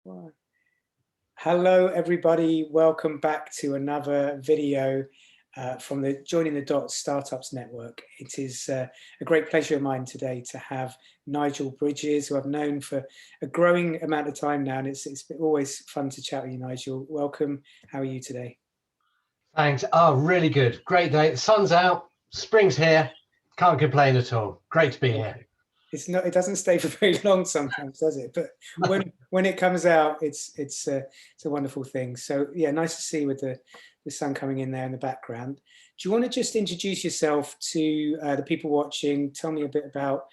One. Hello, everybody. Welcome back to another video from the Joining the Dots Startups Network. It is a great pleasure of mine today to have Nigel Bridges, who I've known for a growing amount of time now, and it's always fun to chat with you, Nigel. Welcome. How are you today? Thanks. Oh, really good. Great day. The sun's out. Spring's here. Can't complain at all. Great to be here. It's not. It doesn't stay for very long sometimes, does it? But when it comes out, it's a wonderful thing. So yeah, nice to see with the sun coming in there in the background. Do you want to just introduce yourself to the people watching? Tell me a bit about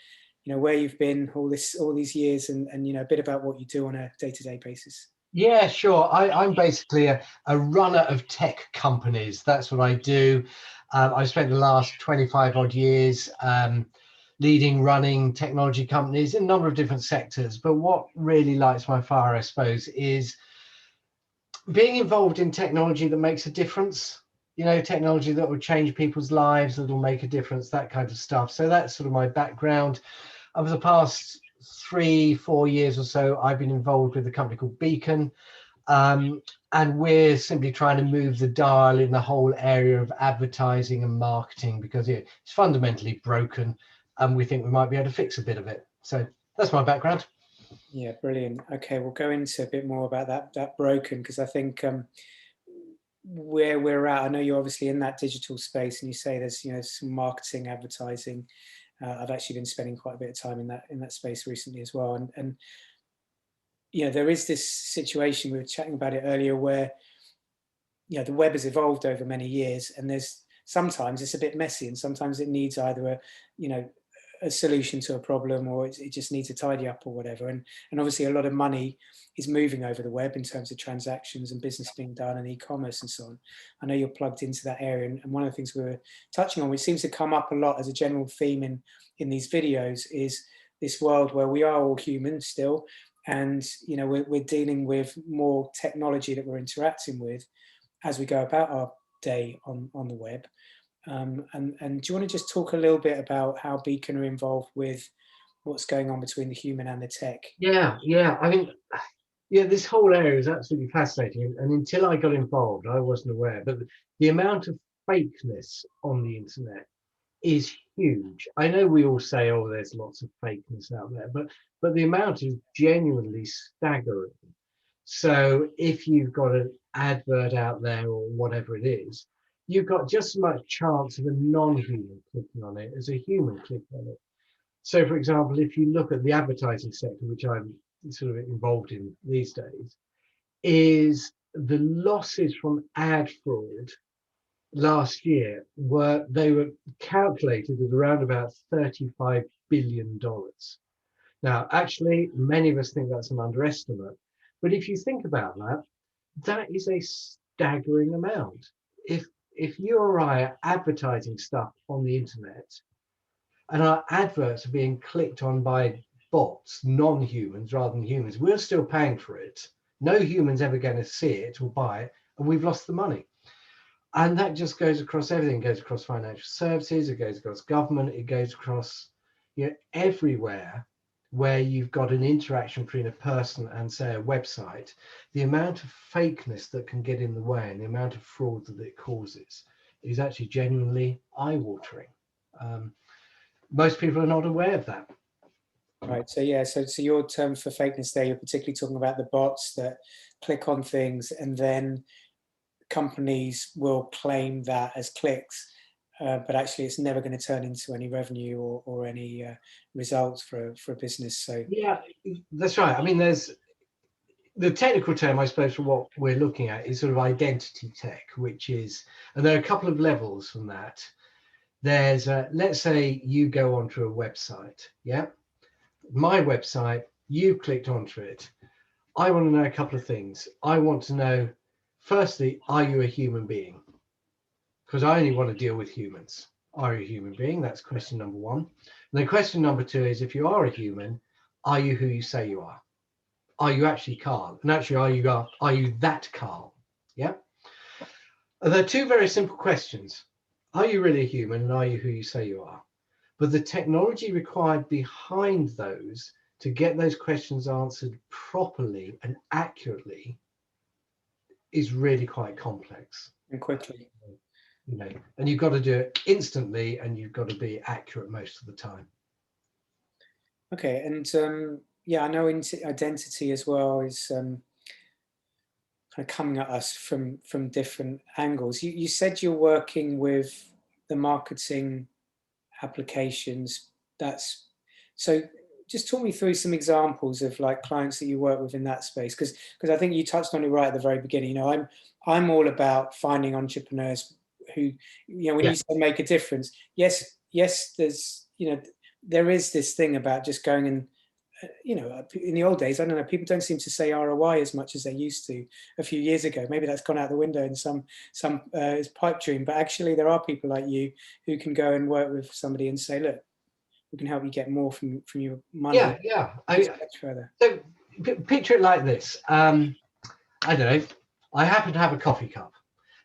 where you've been all these years, and a bit about what you do on a day-to-day basis. Yeah, sure. I'm basically a runner of tech companies. That's what I do. I've spent the last 25 odd years running technology companies in a number of different sectors. But what really lights my fire, I suppose, is being involved in technology that makes a difference. Technology that will change people's lives, that will make a difference, that kind of stuff. So that's sort of my background. Over the past 3-4 years or so, I've been involved with a company called Beacon, and we're simply trying to move the dial in the whole area of advertising and marketing, because it's fundamentally broken, and we think we might be able to fix a bit of it. So that's my background. Yeah, brilliant. Okay, we'll go into a bit more about that broken, because I think where we're at, I know you're obviously in that digital space, and you say there's some marketing, advertising. I've actually been spending quite a bit of time in that space recently as well, and there is this situation, we were chatting about it earlier, where the web has evolved over many years, and sometimes it's a bit messy, and sometimes it needs either a solution to a problem, or it just needs a tidy up or whatever, and obviously a lot of money is moving over the web in terms of transactions and business being done and e-commerce and so on. I know you're plugged into that area, and one of the things we were touching on, which seems to come up a lot as a general theme in these videos, is this world where we are all human still, and we're dealing with more technology that we're interacting with as we go about our day on the web. And do you want to just talk a little bit about how Beacon are involved with what's going on between the human and the tech? Yeah. I mean, this whole area is absolutely fascinating. And until I got involved, I wasn't aware. But the amount of fakeness on the internet is huge. I know we all say, oh, there's lots of fakeness out there, but the amount is genuinely staggering. So if you've got an advert out there or whatever it is, you've got just as much chance of a non-human clicking on it as a human clicking on it. So, for example, if you look at the advertising sector, which I'm sort of involved in these days, is the losses from ad fraud last year were calculated at around about $35 billion. Now, actually, many of us think that's an underestimate. But if you think about that, that is a staggering amount. If you or I are advertising stuff on the internet, and our adverts are being clicked on by bots, non-humans rather than humans, we're still paying for it. No human's ever going to see it or buy it, and we've lost the money. And that just goes across everything. It goes across financial services, it goes across government, it goes across everywhere where you've got an interaction between a person and, say, a website. The amount of fakeness that can get in the way and the amount of fraud that it causes is actually genuinely eye-watering. Most people are not aware of that. Right. So yeah. So your term for fakeness there, you're particularly talking about the bots that click on things, and then companies will claim that as clicks, but actually it's never going to turn into any revenue or any results for a business. So yeah, that's right. I mean, there's the technical term, I suppose, for what we're looking at is sort of identity tech, which is, and there are a couple of levels from that. There's let's say you go onto a website, my website, you clicked onto it. I want to know a couple of things. I want to know, firstly, are you a human being? Because I only want to deal with humans. Are you a human being? That's question number one. And then question number two is, if you are a human, are you who you say you are? Are you actually Carl? And actually, are you that Carl? Yeah. And they're two very simple questions. Are you really a human, and are you who you say you are? But the technology required behind those to get those questions answered properly and accurately is really quite complex. And quickly. You know, and you've got to do it instantly, and you've got to be accurate most of the time. Okay, and yeah, I know identity as well is kind of coming at us from different angles. You said you're working with the marketing applications. That's so. Just talk me through some examples of like clients that you work with in that space, because I think you touched on it right at the very beginning. You know, I'm all about finding entrepreneurs who, you know, when Yeah. you say make a difference, yes, there's, you know, there is this thing about just going and, you know, in the old days, I don't know, people don't seem to say ROI as much as they used to a few years ago. Maybe that's gone out the window in some pipe dream, but actually there are people like you who can go and work with somebody and say, look, we can help you get more from your money. Yeah. Further. So picture it like this. I don't know. I happen to have a coffee cup.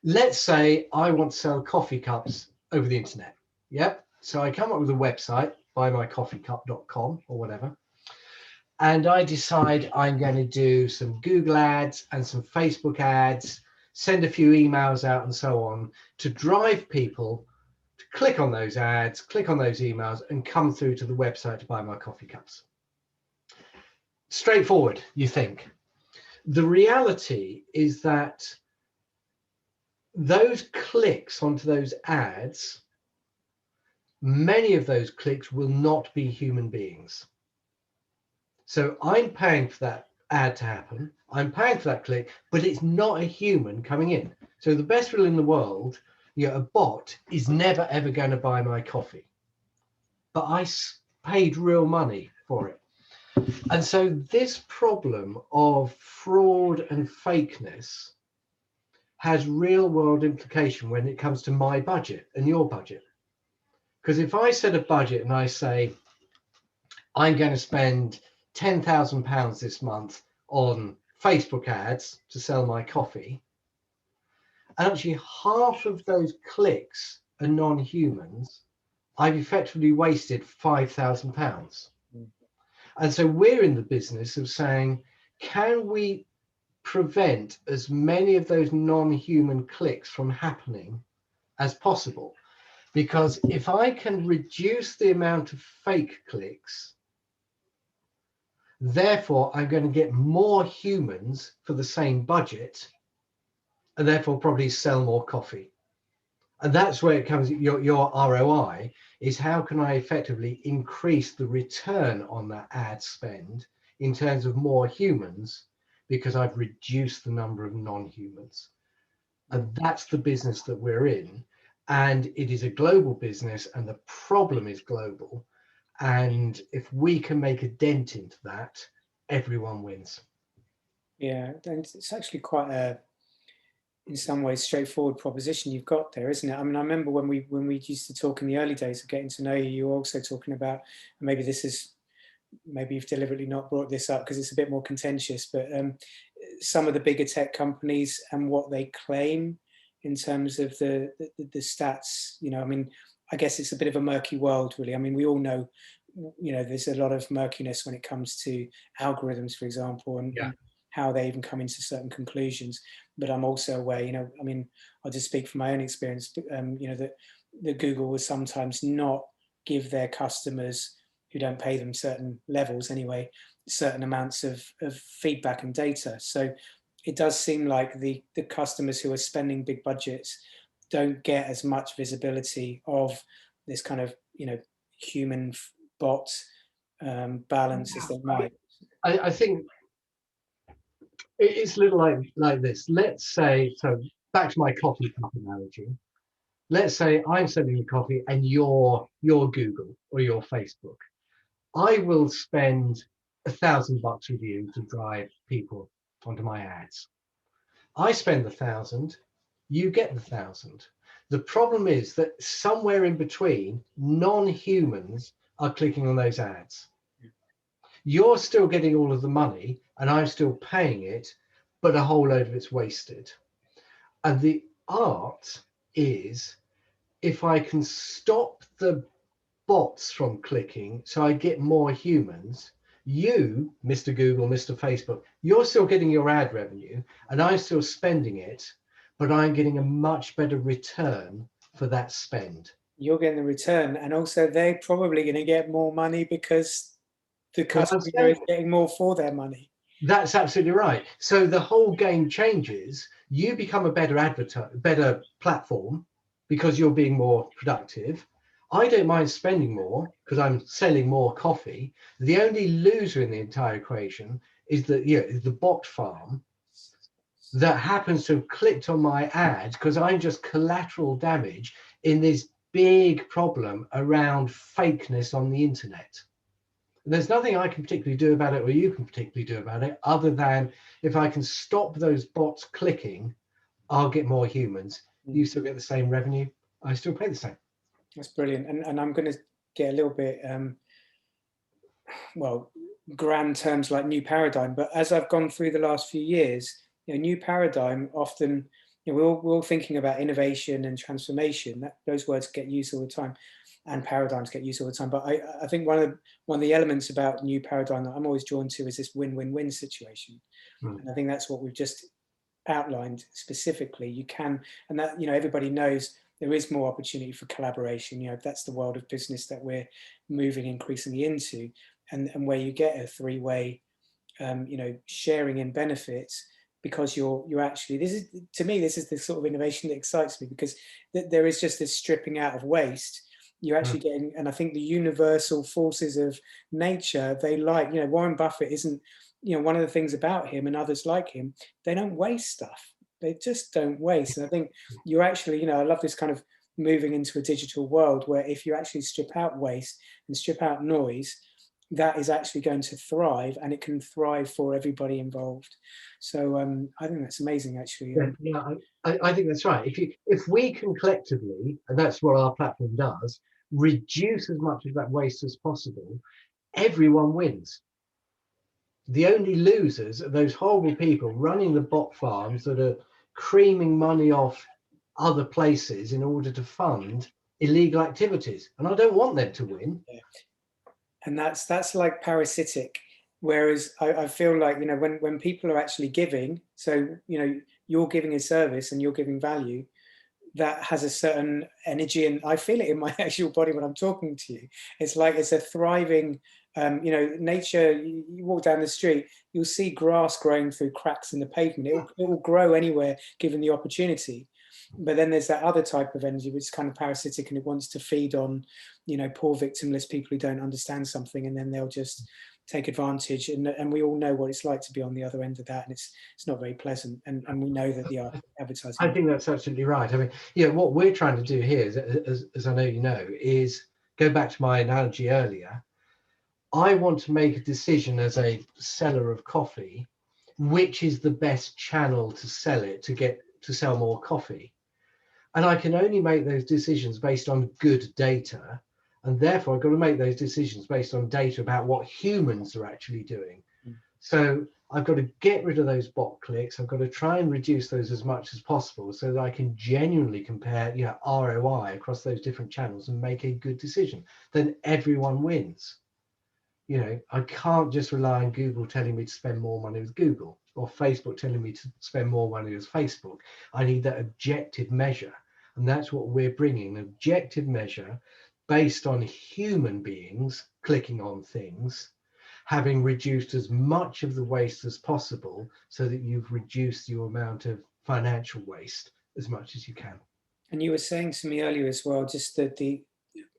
Let's say I want to sell coffee cups over the internet. Yep. So I come up with a website, buymycoffeecup.com or whatever. And I decide I'm going to do some Google ads and some Facebook ads, send a few emails out and so on to drive people to click on those ads, click on those emails, and come through to the website to buy my coffee cups. Straightforward, you think. The reality is that those clicks onto those ads, many of those clicks will not be human beings. So I'm paying for that ad to happen. I'm paying for that click, but it's not a human coming in. So the best will in the world, you know, a bot is never ever going to buy my coffee, but I paid real money for it. And so this problem of fraud and fakeness has real world implication when it comes to my budget and your budget. Because if I set a budget and I say, I'm going to spend £10,000 this month on Facebook ads to sell my coffee, and actually half of those clicks are non-humans, I've effectively wasted £5,000. And so we're in the business of saying, can we prevent as many of those non-human clicks from happening as possible? Because if I can reduce the amount of fake clicks, therefore I'm going to get more humans for the same budget, and therefore probably sell more coffee. And that's where it comes, your ROI is how can I effectively increase the return on that ad spend in terms of more humans, because I've reduced the number of non-humans. And that's the business that we're in. And it is a global business, and the problem is global. And if we can make a dent into that, everyone wins. Yeah, and it's actually quite a, in some ways, straightforward proposition you've got there, isn't it? I mean, I remember when we used to talk in the early days of getting to know you, you were also talking about, and maybe this is, maybe you've deliberately not brought this up because it's a bit more contentious, but some of the bigger tech companies and what they claim in terms of the stats, you know, I mean, I guess it's a bit of a murky world, really. I mean, we all know, you know, there's a lot of murkiness when it comes to algorithms, for example, and how they even come into certain conclusions. But I'm also aware, you know, I mean, I'll just speak from my own experience, you know, that Google will sometimes not give their customers who don't pay them certain levels anyway, certain amounts of feedback and data. So it does seem like the customers who are spending big budgets don't get as much visibility of this kind of, you know, human bot balance as they might. I think it's a little like this. Let's say, so back to my coffee cup analogy. Let's say I'm selling a coffee and you're Google or your Facebook. I will spend $1,000 with you to drive people onto my ads. I spend the 1,000, you get the 1,000. The problem is that somewhere in between, non-humans are clicking on those ads. You're still getting all of the money and I'm still paying it, but a whole load of it's wasted. And the art is, if I can stop the bots from clicking so I get more humans, You, Mr. Google, Mr. Facebook, you're still getting your ad revenue and I'm still spending it, but I'm getting a much better return for that spend. You're getting the return, and also they're probably going to get more money because the Well, I'm customer saying is getting more for their money. that's absolutely right. So the whole game changes. You become a better better platform because you're being more productive. I don't mind spending more because I'm selling more coffee. The only loser in the entire equation is the bot farm that happens to have clicked on my ad because I'm just collateral damage in this big problem around fakeness on the internet. There's nothing I can particularly do about it or you can particularly do about it other than if I can stop those bots clicking, I'll get more humans. You still get the same revenue. I still pay the same. That's brilliant. And I'm going to get a little bit, well, grand terms like new paradigm. But as I've gone through the last few years, new paradigm often, we're all thinking about innovation and transformation. Those words get used all the time, and paradigms get used all the time. But I think one of the elements about new paradigm that I'm always drawn to is this win-win-win situation. And I think that's what we've just outlined specifically. You can, and that, everybody knows there is more opportunity for collaboration. That's the world of business that we're moving increasingly into, and where you get a three-way, sharing in benefits, because you're actually, this is, to me, this is the sort of innovation that excites me, because there is just this stripping out of waste. You're actually getting, and I think the universal forces of nature, they like, Warren Buffett isn't, one of the things about him and others like him, they don't waste stuff. They just don't waste. And I think you're actually, I love this kind of moving into a digital world where if you actually strip out waste and strip out noise, that is actually going to thrive, and it can thrive for everybody involved. So I think that's amazing, actually. I think that's right. If we can collectively, and that's what our platform does, reduce as much of that waste as possible, everyone wins. The only losers are those horrible people running the bot farms that are creaming money off other places in order to fund illegal activities. And I don't want them to win. Yeah. And that's like parasitic. Whereas I feel like, when people are actually giving, so, you're giving a service and you're giving value, that has a certain energy, and I feel it in my actual body when I'm talking to you. It's like it's a thriving, nature. You walk down the street, you'll see grass growing through cracks in the pavement. It will grow anywhere given the opportunity. But then there's that other type of energy which is kind of parasitic, and it wants to feed on, poor victimless people who don't understand something, and then they'll just take advantage. And we all know what it's like to be on the other end of that, and it's not very pleasant. And we know that the advertising. I think that's absolutely right. I mean, what we're trying to do here, as I know you know, is go back to my analogy earlier. I want to make a decision as a seller of coffee, which is the best channel to sell it, to sell more coffee. And I can only make those decisions based on good data. And therefore, I've got to make those decisions based on data about what humans are actually doing. So I've got to get rid of those bot clicks. I've got to try and reduce those as much as possible so that I can genuinely compare, ROI across those different channels and make a good decision. Then everyone wins. I can't just rely on Google telling me to spend more money with Google, or Facebook telling me to spend more money with Facebook. I need that objective measure. And that's what we're bringing, an objective measure based on human beings clicking on things, having reduced as much of the waste as possible so that you've reduced your amount of financial waste as much as you can. And you were saying to me earlier as well, just that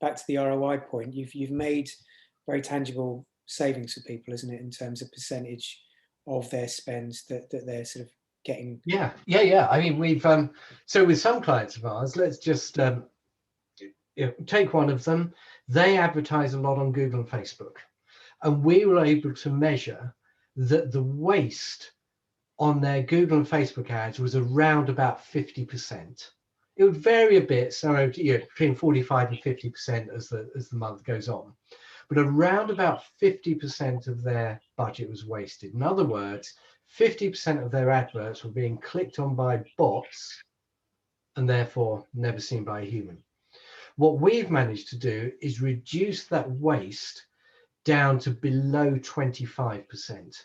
back to the ROI point, you've made very tangible savings for people, isn't it, in terms of percentage of their spends that they're sort of getting? Yeah. I mean, we've so with some clients of ours, let's just take one of them. They advertise a lot on Google and Facebook, and we were able to measure that the waste on their Google and Facebook ads was around about 50%. It would vary a bit, so between 45 and 50% as the month goes on. But around about 50% of their budget was wasted. In other words, 50% of their adverts were being clicked on by bots and therefore never seen by a human. What we've managed to do is reduce that waste down to below 25%.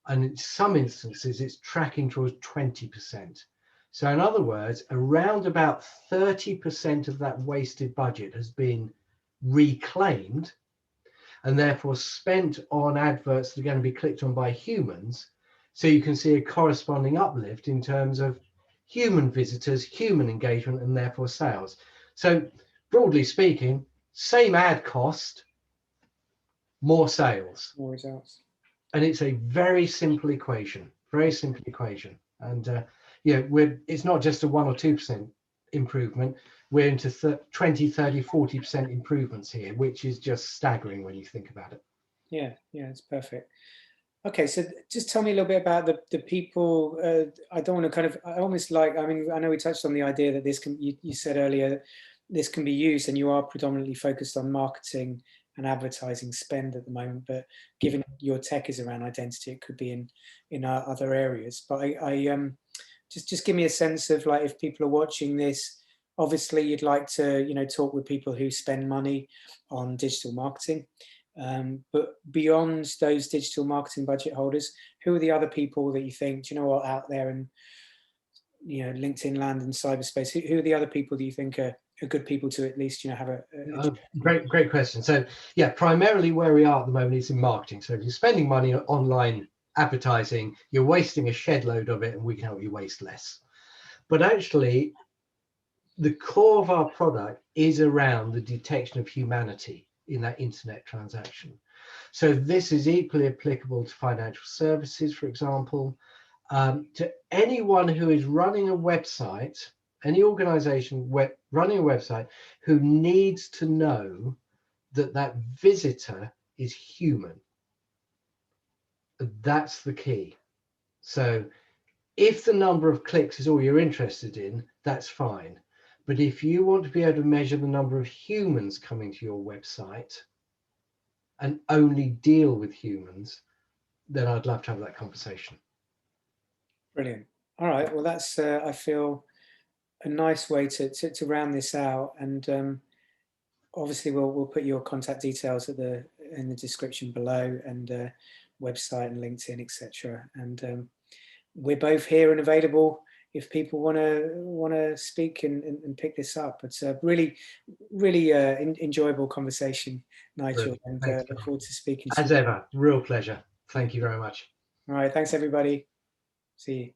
And in some instances, it's tracking towards 20%. So in other words, around about 30% of that wasted budget has been reclaimed and therefore spent on adverts that are going to be clicked on by humans. So you can see a corresponding uplift in terms of human visitors, human engagement, and therefore sales. So broadly speaking, same ad cost, more sales. More results. And it's a very simple equation, very simple equation. And yeah, it's not just a 1 or 2% improvement. We're into 20, 30, 40% improvements here, which is just staggering when you think about it. Yeah, it's perfect. Okay, so just tell me a little bit about the people. I don't want to kind of, I almost like, I mean, I know we touched on the idea that this can, you said earlier, this can be used, and you are predominantly focused on marketing and advertising spend at the moment, but given your tech is around identity, it could be in other areas. But I just give me a sense of, like, if people are watching this, obviously you'd like to, talk with people who spend money on digital marketing. But beyond those digital marketing budget holders, who are the other people that you think, do you know what, out there in, LinkedIn land and cyberspace, who are the other people that you think are good people to at least, have a great question. So yeah, primarily where we are at the moment is in marketing. So if you're spending money on online advertising, you're wasting a shed load of it, and we can help you waste less. But actually, the core of our product is around the detection of humanity in that internet transaction. So this is equally applicable to financial services, for example, to anyone who is running a website, any organization running a website who needs to know that that visitor is human. That's the key. So if the number of clicks is all you're interested in, that's fine. But if you want to be able to measure the number of humans coming to your website and only deal with humans, then I'd love to have that conversation. Brilliant. All right. Well, that's, I feel, a nice way to round this out. And obviously we'll put your contact details in the description below, and website and LinkedIn, etc. And we're both here and available if people want to speak and pick this up. It's a really enjoyable conversation, Nigel, and look forward to speaking to you. As ever, real pleasure. Thank you very much. All right, thanks everybody. See you.